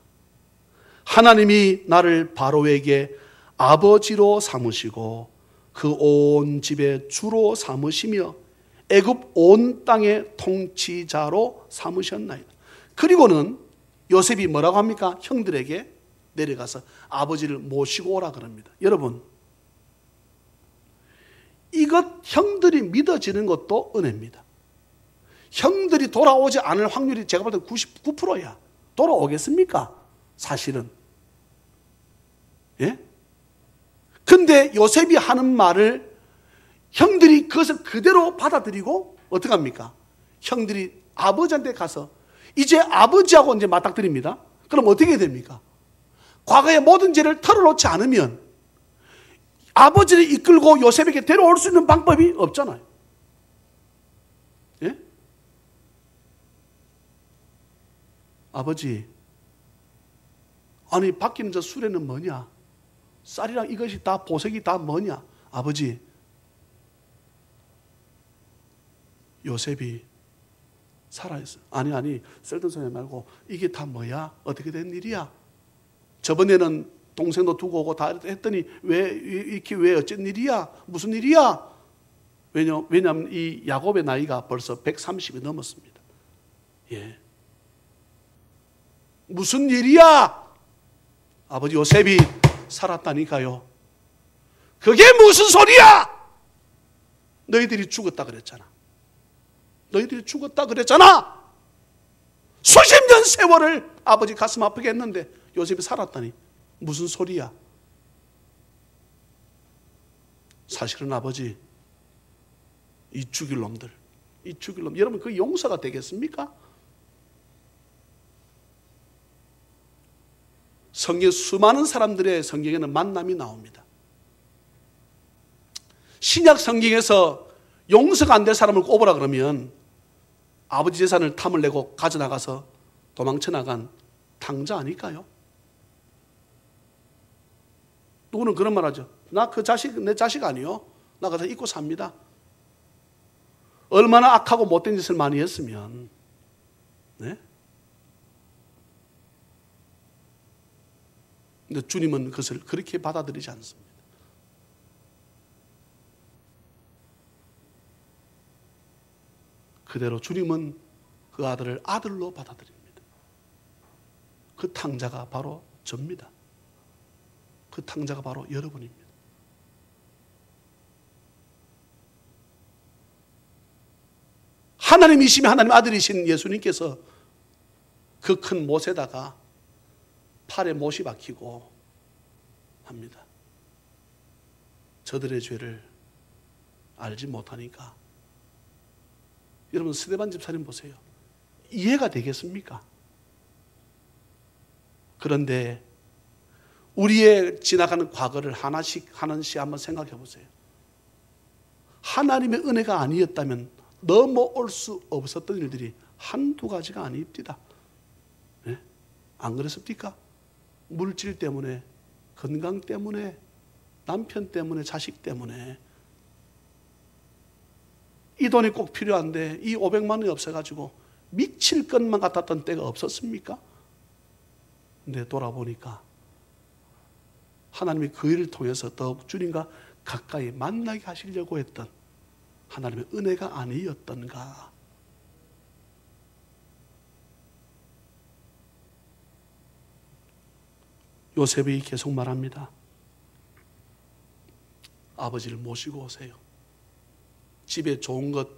하나님이 나를 바로에게 아버지로 삼으시고 그 온 집의 주로 삼으시며 애굽 온 땅의 통치자로 삼으셨나이다. 그리고는 요셉이 뭐라고 합니까? 형들에게 내려가서 아버지를 모시고 오라 그럽니다. 여러분, 이것 형들이 믿어지는 것도 은혜입니다. 형들이 돌아오지 않을 확률이 제가 볼 때 99%야. 돌아오겠습니까? 사실은. 예? 근데 요셉이 하는 말을 형들이 그것을 그대로 받아들이고 어떻게 합니까? 형들이 아버지한테 가서 이제 아버지하고 이제 맞닥뜨립니다. 그럼 어떻게 됩니까? 과거의 모든 죄를 털어놓지 않으면 아버지를 이끌고 요셉에게 데려올 수 있는 방법이 없잖아요. 예? 아버지, 아니 바뀌는 저 수레는 뭐냐? 쌀이랑 이것이 다 보석이 다 뭐냐? 아버지, 요셉이 살아있어. 아니 쓸데없는 소리 말고 이게 다 뭐야? 어떻게 된 일이야? 저번에는 동생도 두고 오고 다 했더니 왜 어쩐 일이야? 무슨 일이야? 왜냐하면 이 야곱의 나이가 벌써 130이 넘었습니다. 예. 무슨 일이야? 아버지 요셉이 살았다니까요. 그게 무슨 소리야? 너희들이 죽었다 그랬잖아. 너희들이 죽었다 그랬잖아. 수십 년 세월을 아버지 가슴 아프게 했는데 요셉이 살았다니 무슨 소리야? 사실은 아버지, 이 죽일 놈들, 여러분 그 용서가 되겠습니까? 성경 수많은 사람들의 성경에는 만남이 나옵니다. 신약 성경에서 용서가 안 될 사람을 꼽으라 그러면 아버지 재산을 탐을 내고 가져나가서 도망쳐 나간 탕자 아닐까요? 누구는 그런 말 하죠. 나 그 자식 내 자식 아니요. 나 그래서 잊고 삽니다. 얼마나 악하고 못된 짓을 많이 했으면, 네? 근데 주님은 그것을 그렇게 받아들이지 않습니다. 그대로 주님은 그 아들을 아들로 받아들입니다. 그 탕자가 바로 접니다. 그 탕자가 바로 여러분입니다. 하나님이시며 하나님 아들이신 예수님께서 그 큰 못에다가 팔에 못이 박히고 합니다. 저들의 죄를 알지 못하니까. 여러분 스데반 집사님 보세요. 이해가 되겠습니까? 그런데 우리의 지나가는 과거를 하나씩 한번 생각해 보세요. 하나님의 은혜가 아니었다면 넘어올 수 없었던 일들이 한두 가지가 아닙니다. 네? 안 그랬습니까? 물질 때문에, 건강 때문에, 남편 때문에, 자식 때문에 이 돈이 꼭 필요한데 이 500만 원이 없어가지고 미칠 것만 같았던 때가 없었습니까? 근데 돌아보니까 하나님이 그 일을 통해서 더욱 주님과 가까이 만나게 하시려고 했던 하나님의 은혜가 아니었던가. 요셉이 계속 말합니다. 아버지를 모시고 오세요. 집에 좋은 것,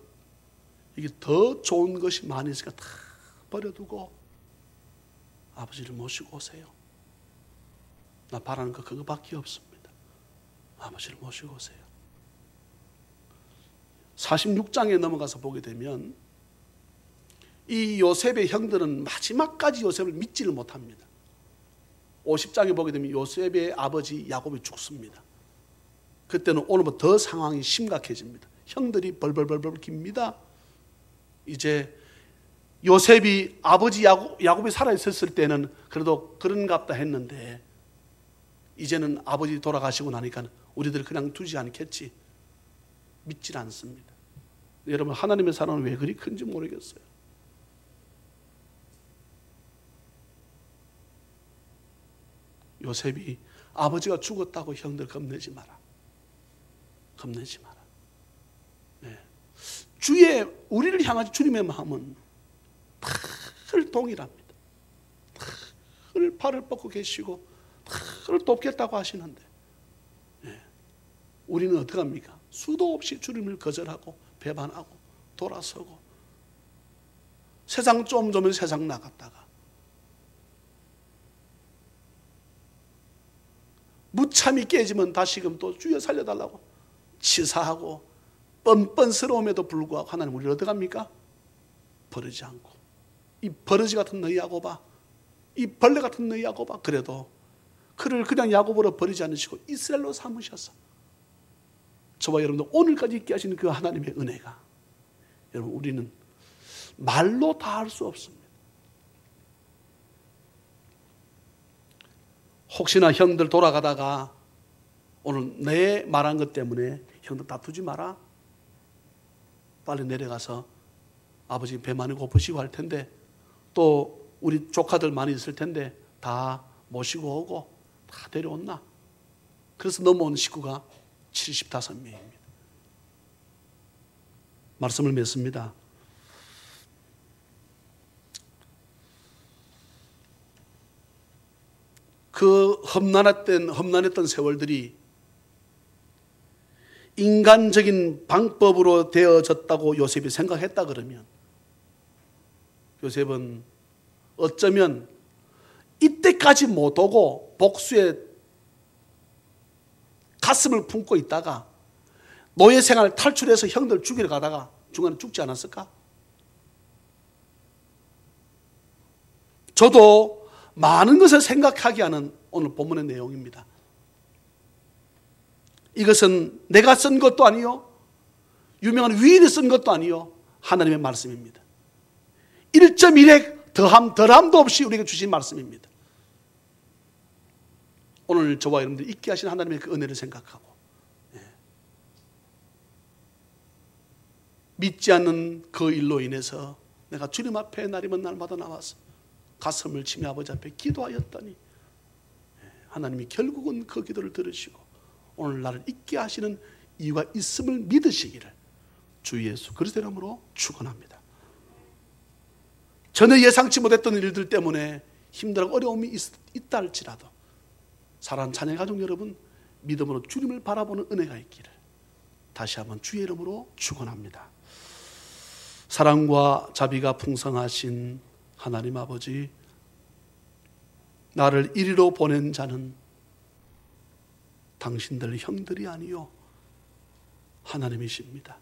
이게 더 좋은 것이 많이 있으니까 다 버려두고 아버지를 모시고 오세요. 나 바라는 거 그거밖에 없습니다. 아버지를 모시고 오세요. 46장에 넘어가서 보게 되면 이 요셉의 형들은 마지막까지 요셉을 믿지를 못합니다. 50장에 보게 되면 요셉의 아버지 야곱이 죽습니다. 그때는 오늘부터 더 상황이 심각해집니다. 형들이 벌벌벌벌 깁니다. 이제 요셉이 아버지 야곱이 살아있었을 때는 그래도 그런갑다 했는데 이제는 아버지 돌아가시고 나니까 우리들 그냥 두지 않겠지. 믿질 않습니다. 여러분, 하나님의 사랑은 왜 그리 큰지 모르겠어요. 요셉이 아버지가 죽었다고 형들 겁내지 마라. 겁내지 마라. 네. 우리를 향한 주님의 마음은 늘 동일합니다. 늘 발을 뻗고 계시고 늘 돕겠다고 하시는데 네. 우리는 어떻게 합니까? 수도 없이 주님을 거절하고 배반하고 돌아서고 세상 좀 좋으면 세상 나갔다가 무참히 깨지면 다시금 또 주여 살려달라고 치사하고 뻔뻔스러움에도 불구하고 하나님 우리를 어떻게 합니까? 버리지 않고 이 버러지 같은 너희 야곱아, 이 벌레 같은 너희 야곱아, 그래도 그를 그냥 야곱으로 버리지 않으시고 이스라엘로 삼으셔서 저와 여러분들 오늘까지 있게 하시는 그 하나님의 은혜가 여러분 우리는 말로 다 할 수 없습니다. 혹시나 형들 돌아가다가 오늘 내 말한 것 때문에 형들 다투지 마라. 빨리 내려가서 아버지 배 많이 고프시고 할 텐데 또 우리 조카들 많이 있을 텐데 다 모시고 오고 다 데려온나. 그래서 넘어온 식구가 75명입니다. 말씀을 맺습니다. 그 험난했던 세월들이 인간적인 방법으로 되어졌다고 요셉이 생각했다 그러면 요셉은 어쩌면 이때까지 못 오고 복수의 가슴을 품고 있다가 노예 생활 탈출해서 형들 죽이러 가다가 중간에 죽지 않았을까? 저도 많은 것을 생각하게 하는 오늘 본문의 내용입니다. 이것은 내가 쓴 것도 아니요, 유명한 위인이 쓴 것도 아니요, 하나님의 말씀입니다. 1.1핵 덜함도 없이 우리에게 주신 말씀입니다. 오늘 저와 여러분들 있게 하신 하나님의 그 은혜를 생각하고 믿지 않는 그 일로 인해서 내가 주님 앞에 날이면 날마다 나와서 가슴을 치며 아버지 앞에 기도하였더니 하나님이 결국은 그 기도를 들으시고 오늘 나를 있게 하시는 이유가 있음을 믿으시기를 주 예수 그리스도의 이름으로 축원합니다. 전혀 예상치 못했던 일들 때문에 힘들고 어려움이 있다 할지라도 사랑하는 자녀 가족 여러분, 믿음으로 주님을 바라보는 은혜가 있기를 다시 한번 주의 이름으로 축원합니다. 사랑과 자비가 풍성하신 하나님 아버지, 나를 이리로 보낸 자는 당신들 형들이 아니요 하나님이십니다.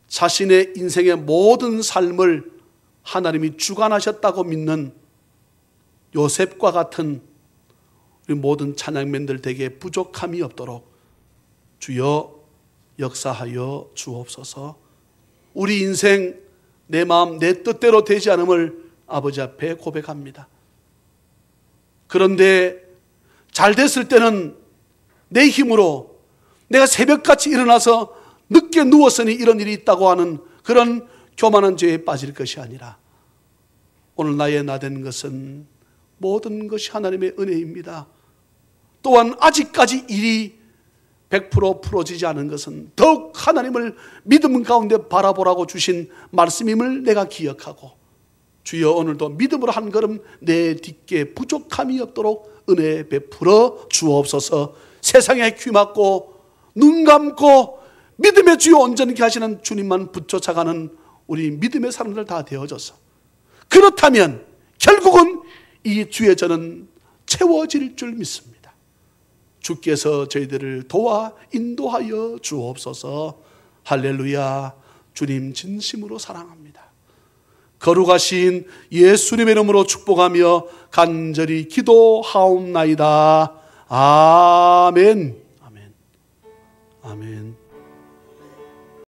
자신의 인생의 모든 삶을 하나님이 주관하셨다고 믿는 요셉과 같은 우리 모든 찬양맨들 댁에 부족함이 없도록 주여 역사하여 주옵소서. 우리 인생 내 마음 내 뜻대로 되지 않음을 아버지 앞에 고백합니다. 그런데 잘 됐을 때는 내 힘으로 내가 새벽같이 일어나서 늦게 누웠으니 이런 일이 있다고 하는 그런 교만한 죄에 빠질 것이 아니라 오늘 나의 나된 것은 모든 것이 하나님의 은혜입니다. 또한 아직까지 일이 100% 풀어지지 않은 것은 더욱 하나님을 믿음 가운데 바라보라고 주신 말씀임을 내가 기억하고 주여 오늘도 믿음으로 한 걸음 내 뒷게 부족함이 없도록 은혜 베풀어 주옵소서. 세상에 귀막고 눈 감고 믿음의 주요 온전히 하시는 주님만 붙여차가는 우리 믿음의 사람들 다 되어져서, 그렇다면 결국은 이 주의 전은 채워질 줄 믿습니다. 주께서 저희들을 도와 인도하여 주옵소서. 할렐루야. 주님 진심으로 사랑합니다. 거룩하신 예수님의 이름으로 축복하며 간절히 기도하옵나이다. 아멘. 아멘. 아멘.